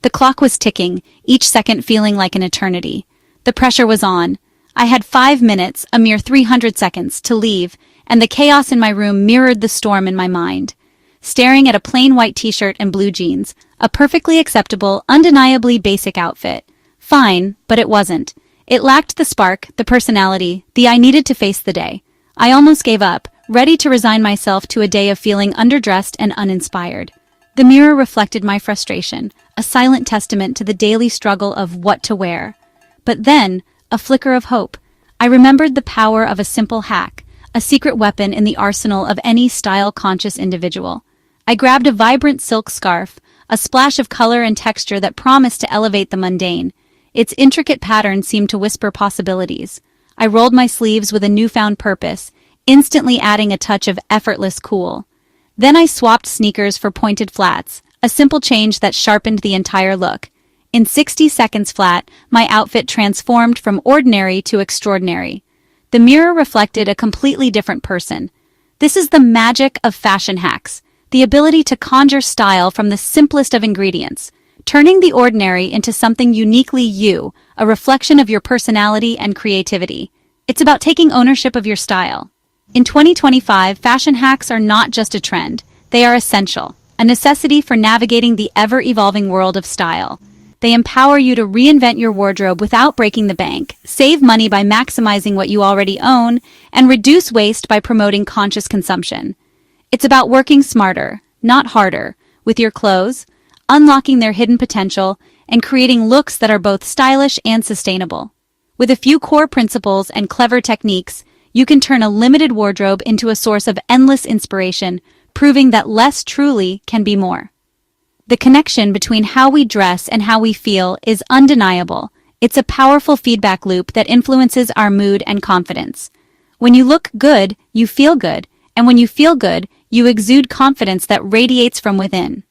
The clock was ticking, each second feeling like an eternity. The pressure was on. I had 5 minutes, a mere 300 seconds, to leave, and the chaos in my room mirrored the storm in my mind. Staring at a plain white t-shirt and blue jeans, a perfectly acceptable, undeniably basic outfit. Fine, but it wasn't. It lacked the spark, the personality, the I needed to face the day. I almost gave up, ready to resign myself to a day of feeling underdressed and uninspired. The mirror reflected my frustration, a silent testament to the daily struggle of what to wear. But then, a flicker of hope. I remembered the power of a simple hack, a secret weapon in the arsenal of any style-conscious individual. I grabbed a vibrant silk scarf, a splash of color and texture that promised to elevate the mundane. Its intricate pattern seemed to whisper possibilities. I rolled my sleeves with a newfound purpose, instantly adding a touch of effortless cool. Then I swapped sneakers for pointed flats, a simple change that sharpened the entire look. In 60 seconds flat, my outfit transformed from ordinary to extraordinary. The mirror reflected a completely different person. This is the magic of fashion hacks, the ability to conjure style from the simplest of ingredients, turning the ordinary into something uniquely you, a reflection of your personality and creativity. It's about taking ownership of your style. In 2025, fashion hacks are not just a trend, they are essential, a necessity for navigating the ever-evolving world of style. They empower you to reinvent your wardrobe without breaking the bank, save money by maximizing what you already own, and reduce waste by promoting conscious consumption. It's about working smarter, not harder, with your clothes, unlocking their hidden potential, and creating looks that are both stylish and sustainable. With a few core principles and clever techniques, you can turn a limited wardrobe into a source of endless inspiration, proving that less truly can be more. The connection between how we dress and how we feel is undeniable. It's a powerful feedback loop that influences our mood and confidence. When you look good, you feel good, and when you feel good, you exude confidence that radiates from within.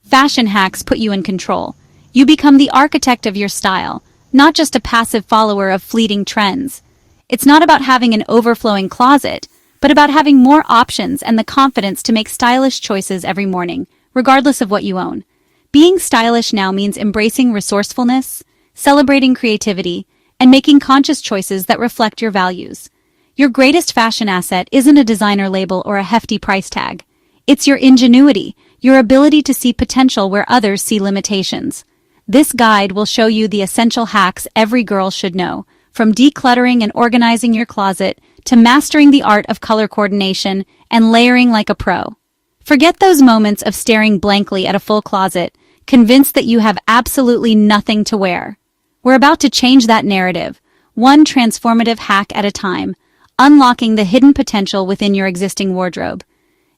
Fashion hacks put you in control. You become the architect of your style, not just a passive follower of fleeting trends. It's not about having an overflowing closet, but about having more options and the confidence to make stylish choices every morning, regardless of what you own. Being stylish now means embracing resourcefulness, celebrating creativity, and making conscious choices that reflect your values. Your greatest fashion asset isn't a designer label or a hefty price tag. It's your ingenuity, your ability to see potential where others see limitations. This guide will show you the essential hacks every girl should know, from decluttering and organizing your closet to mastering the art of color coordination and layering like a pro. Forget those moments of staring blankly at a full closet, convinced that you have absolutely nothing to wear. We're about to change that narrative, one transformative hack at a time, unlocking the hidden potential within your existing wardrobe.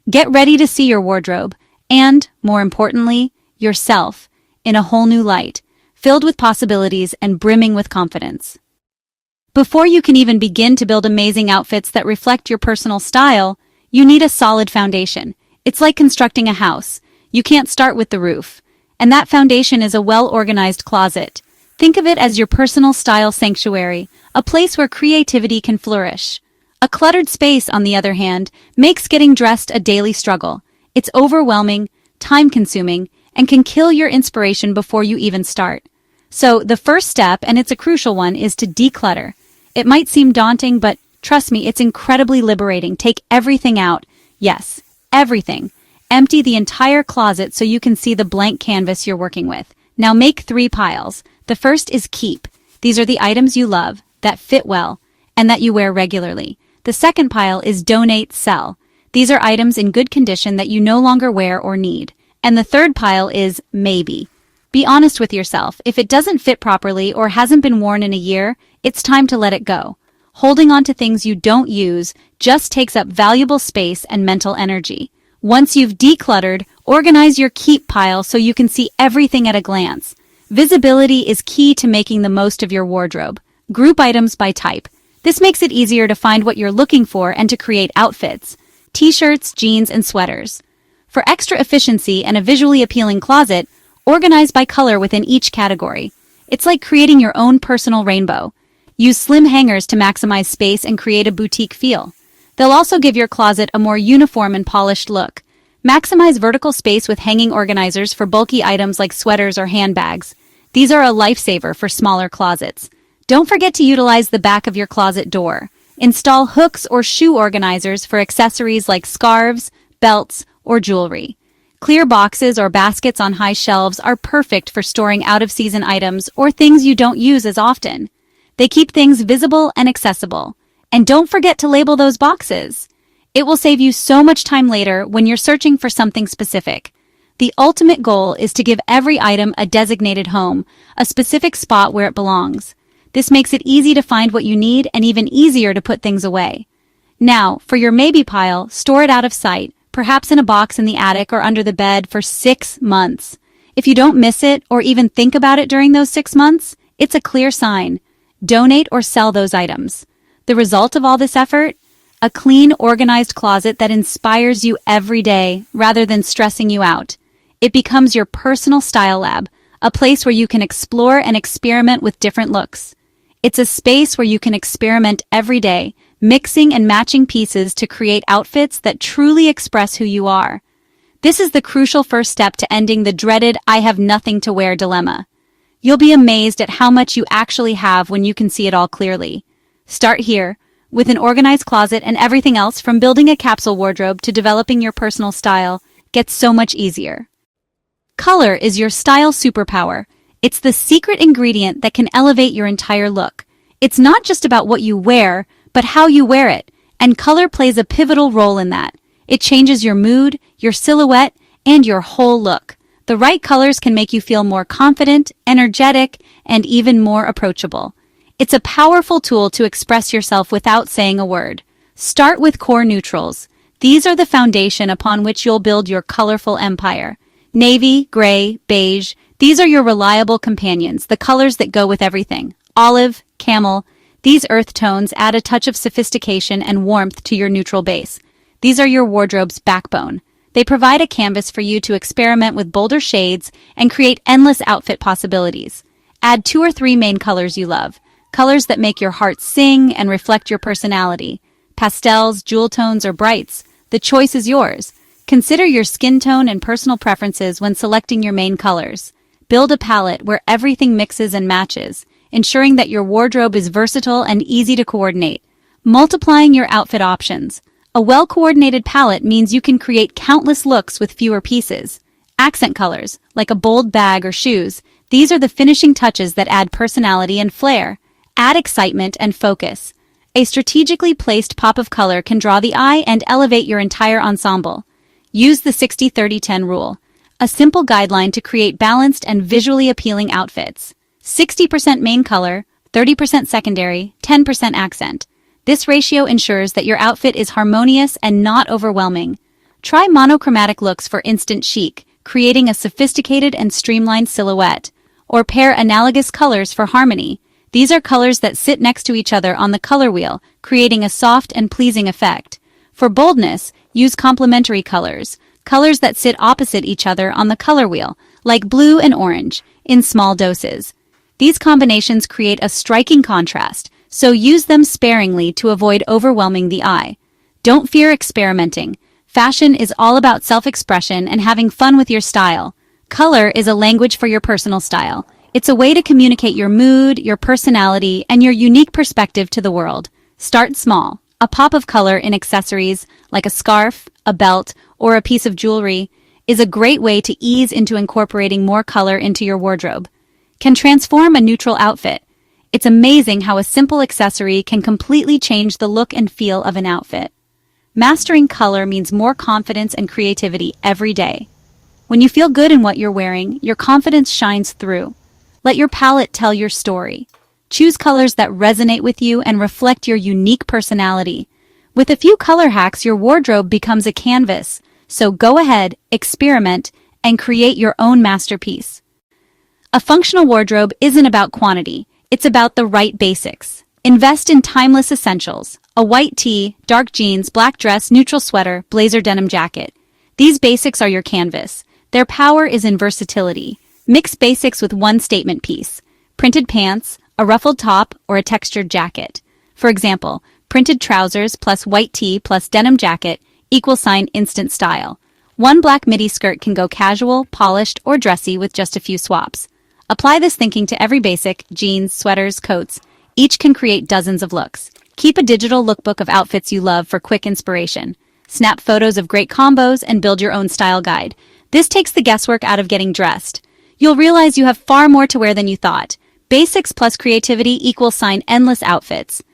Get ready to see your wardrobe, and, more importantly, yourself, in a whole new light, filled with possibilities and brimming with confidence. Before you can even begin to build amazing outfits that reflect your personal style, you need a solid foundation. It's like constructing a house. You can't start with the roof. And that foundation is a well-organized closet. Think of it as your personal style sanctuary, a place where creativity can flourish. A cluttered space, on the other hand, makes getting dressed a daily struggle. It's overwhelming, time-consuming, and can kill your inspiration before you even start. So, the first step, and it's a crucial one, is to declutter. It might seem daunting, but trust me, it's incredibly liberating. Take everything out. Yes, everything. Empty the entire closet so you can see the blank canvas you're working with. Now make 3 piles. The first is keep. These are the items you love, that fit well, and that you wear regularly. The second pile is donate, sell. These are items in good condition that you no longer wear or need. And the third pile is maybe. Be honest with yourself. If it doesn't fit properly or hasn't been worn in a year, it's time to let it go. Holding on to things you don't use just takes up valuable space and mental energy. Once you've decluttered, organize your keep pile so you can see everything at a glance. Visibility is key to making the most of your wardrobe. Group items by type. This makes it easier to find what you're looking for and to create outfits. T-shirts, jeans, and sweaters. For extra efficiency and a visually appealing closet, organize by color within each category. It's like creating your own personal rainbow. Use slim hangers to maximize space and create a boutique feel. They'll also give your closet a more uniform and polished look. Maximize vertical space with hanging organizers for bulky items like sweaters or handbags. These are a lifesaver for smaller closets. Don't forget to utilize the back of your closet door. Install hooks or shoe organizers for accessories like scarves, belts, or jewelry. Clear boxes or baskets on high shelves are perfect for storing out-of-season items or things you don't use as often. They keep things visible and accessible. And don't forget to label those boxes. It will save you so much time later when you're searching for something specific. The ultimate goal is to give every item a designated home, a specific spot where it belongs. This makes it easy to find what you need and even easier to put things away. Now, for your maybe pile, store it out of sight, perhaps in a box in the attic or under the bed for 6 months. If you don't miss it or even think about it during those 6 months, it's a clear sign. Donate or sell those items. The result of all this effort? A clean, organized closet that inspires you every day rather than stressing you out. It becomes your personal style lab, a place where you can explore and experiment with different looks. It's a space where you can experiment every day, mixing and matching pieces to create outfits that truly express who you are. This is the crucial first step to ending the dreaded "I have nothing to wear" dilemma. You'll be amazed at how much you actually have when you can see it all clearly. Start here, with an organized closet, and everything else from building a capsule wardrobe to developing your personal style gets so much easier. Color is your style superpower. It's the secret ingredient that can elevate your entire look. It's not just about what you wear, but how you wear it, and color plays a pivotal role in that. It changes your mood, your silhouette, and your whole look. The right colors can make you feel more confident, energetic, and even more approachable. It's a powerful tool to express yourself without saying a word. Start with core neutrals. These are the foundation upon which you'll build your colorful empire. Navy, gray, beige, these are your reliable companions, the colors that go with everything. Olive, camel, these earth tones add a touch of sophistication and warmth to your neutral base. These are your wardrobe's backbone. They provide a canvas for you to experiment with bolder shades and create endless outfit possibilities. Add 2 or 3 main colors you love, colors that make your heart sing and reflect your personality. Pastels, jewel tones, or brights, the choice is yours. Consider your skin tone and personal preferences when selecting your main colors. Build a palette where everything mixes and matches, ensuring that your wardrobe is versatile and easy to coordinate. Multiplying your outfit options. A well-coordinated palette means you can create countless looks with fewer pieces. Accent colors, like a bold bag or shoes, these are the finishing touches that add personality and flair. Add excitement and focus. A strategically placed pop of color can draw the eye and elevate your entire ensemble. Use the 60-30-10 rule, a simple guideline to create balanced and visually appealing outfits. 60% main color, 30% secondary, 10% accent. This ratio ensures that your outfit is harmonious and not overwhelming. Try monochromatic looks for instant chic, creating a sophisticated and streamlined silhouette. Or pair analogous colors for harmony. These are colors that sit next to each other on the color wheel, creating a soft and pleasing effect. For boldness, use complementary colors, colors that sit opposite each other on the color wheel, like blue and orange, in small doses. These combinations create a striking contrast, so use them sparingly to avoid overwhelming the eye. Don't fear experimenting. Fashion is all about self-expression and having fun with your style. Color is a language for your personal style. It's a way to communicate your mood, your personality, and your unique perspective to the world. Start small. A pop of color in accessories, like a scarf, a belt, or a piece of jewelry, is a great way to ease into incorporating more color into your wardrobe. Can transform a neutral outfit. It's amazing how a simple accessory can completely change the look and feel of an outfit. Mastering color means more confidence and creativity every day. When you feel good in what you're wearing, your confidence shines through. Let your palette tell your story. Choose colors that resonate with you and reflect your unique personality. With a few color hacks, your wardrobe becomes a canvas. So go ahead, experiment, and create your own masterpiece. A functional wardrobe isn't about quantity. It's about the right basics. Invest in timeless essentials. A white tee, dark jeans, black dress, neutral sweater, blazer denim jacket. These basics are your canvas. Their power is in versatility. Mix basics with one statement piece. Printed pants, a ruffled top, or a textured jacket. For example, printed trousers plus white tee plus denim jacket =instant style. One black midi skirt can go casual, polished, or dressy with just a few swaps. Apply this thinking to every basic: jeans, sweaters, coats. Each can create dozens of looks. Keep a digital lookbook of outfits you love for quick inspiration. Snap photos of great combos and build your own style guide. This takes the guesswork out of getting dressed. You'll realize you have far more to wear than you thought. Basics plus creativity equals endless outfits.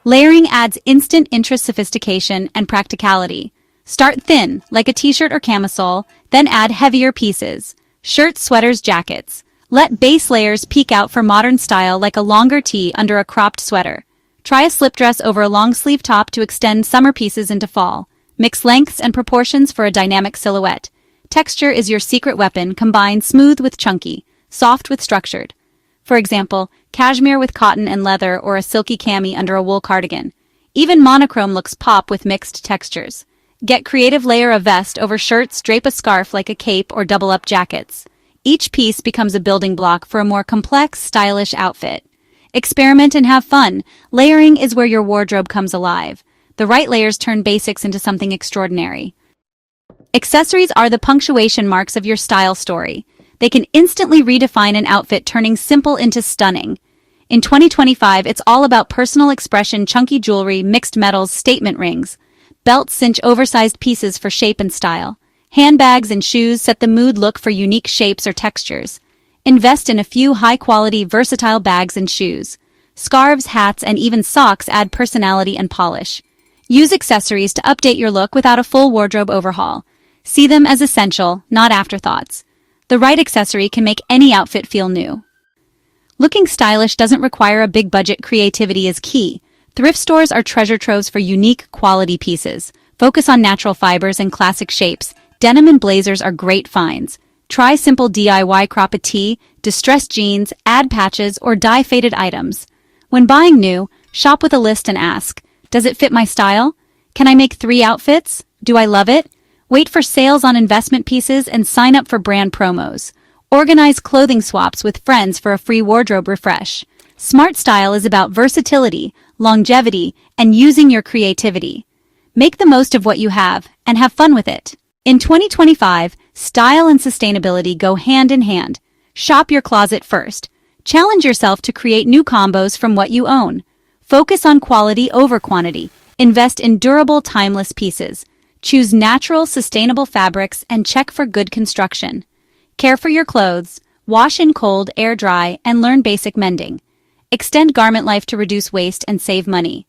Layering adds instant interest, sophistication, and practicality. Start thin, like a t-shirt or camisole, then add heavier pieces. Shirts, sweaters, jackets. Let base layers peek out for modern style, like a longer tee under a cropped sweater. Try a slip dress over a long-sleeve top to extend summer pieces into fall. Mix lengths and proportions for a dynamic silhouette. Texture is your secret weapon. Combine smooth with chunky, soft with structured. For example, cashmere with cotton and leather, or a silky cami under a wool cardigan. Even monochrome looks pop with mixed textures. Get creative, layer a vest over shirts, drape a scarf like a cape, or double up jackets. Each piece becomes a building block for a more complex, stylish outfit. Experiment and have fun. Layering is where your wardrobe comes alive. The right layers turn basics into something extraordinary. Accessories are the punctuation marks of your style story. They can instantly redefine an outfit, turning simple into stunning. In 2025, it's all about personal expression: chunky jewelry, mixed metals, statement rings. Belts cinch oversized pieces for shape and style. Handbags and shoes set the mood. Look for unique shapes or textures. Invest in a few high-quality, versatile bags and shoes. Scarves, hats, and even socks add personality and polish. Use accessories to update your look without a full wardrobe overhaul. See them as essential, not afterthoughts. The right accessory can make any outfit feel new. Looking stylish doesn't require a big budget. Creativity is key. Thrift stores are treasure troves for unique, quality pieces. Focus on natural fibers and classic shapes. Denim and blazers are great finds. Try simple DIY: crop a tee, distressed jeans, add patches, or dye faded items. When buying new, shop with a list and ask, does it fit my style? Can I make 3 outfits? Do I love it? Wait for sales on investment pieces and sign up for brand promos. Organize clothing swaps with friends for a free wardrobe refresh. Smart style is about versatility, longevity, and using your creativity. Make the most of what you have and have fun with it. In 2025, style and sustainability go hand in hand. Shop your closet first. Challenge yourself to create new combos from what you own. Focus on quality over quantity. Invest in durable, timeless pieces. Choose natural, sustainable fabrics and check for good construction. Care for your clothes. Wash in cold, air dry, and learn basic mending. Extend garment life to reduce waste and save money.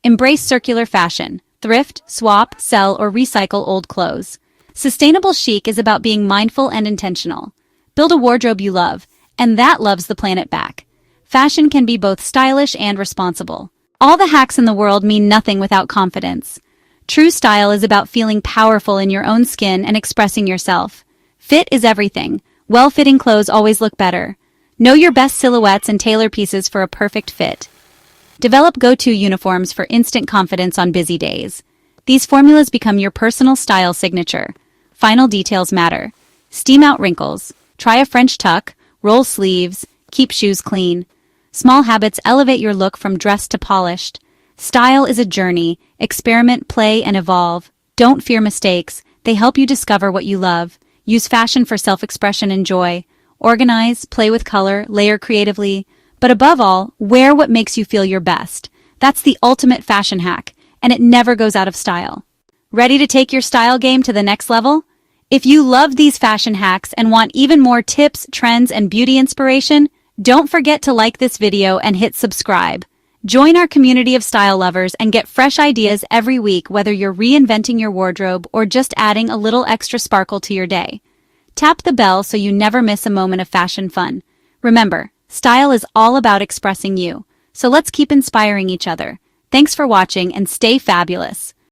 Embrace circular fashion. Thrift, swap, sell, or recycle old clothes. Sustainable chic is about being mindful and intentional. Build a wardrobe you love, and that loves the planet back. Fashion can be both stylish and responsible. All the hacks in the world mean nothing without confidence. True style is about feeling powerful in your own skin and expressing yourself. Fit is everything. Well-fitting clothes always look better. Know your best silhouettes and tailor pieces for a perfect fit. Develop go-to uniforms for instant confidence on busy days. These formulas become your personal style signature. Final details matter. Steam out wrinkles. Try a French tuck. Roll sleeves. Keep shoes clean. Small habits elevate your look from dressed to polished. Style is a journey. Experiment, play, and evolve. Don't fear mistakes. They help you discover what you love. Use fashion for self-expression and joy. Organize, play with color, layer creatively. But above all, wear what makes you feel your best. That's the ultimate fashion hack, and it never goes out of style. Ready to take your style game to the next level? If you love these fashion hacks and want even more tips, trends, and beauty inspiration, don't forget to like this video and hit subscribe. Join our community of style lovers and get fresh ideas every week, whether you're reinventing your wardrobe or just adding a little extra sparkle to your day. Tap the bell so you never miss a moment of fashion fun. Remember, style is all about expressing you, so let's keep inspiring each other. Thanks for watching and stay fabulous.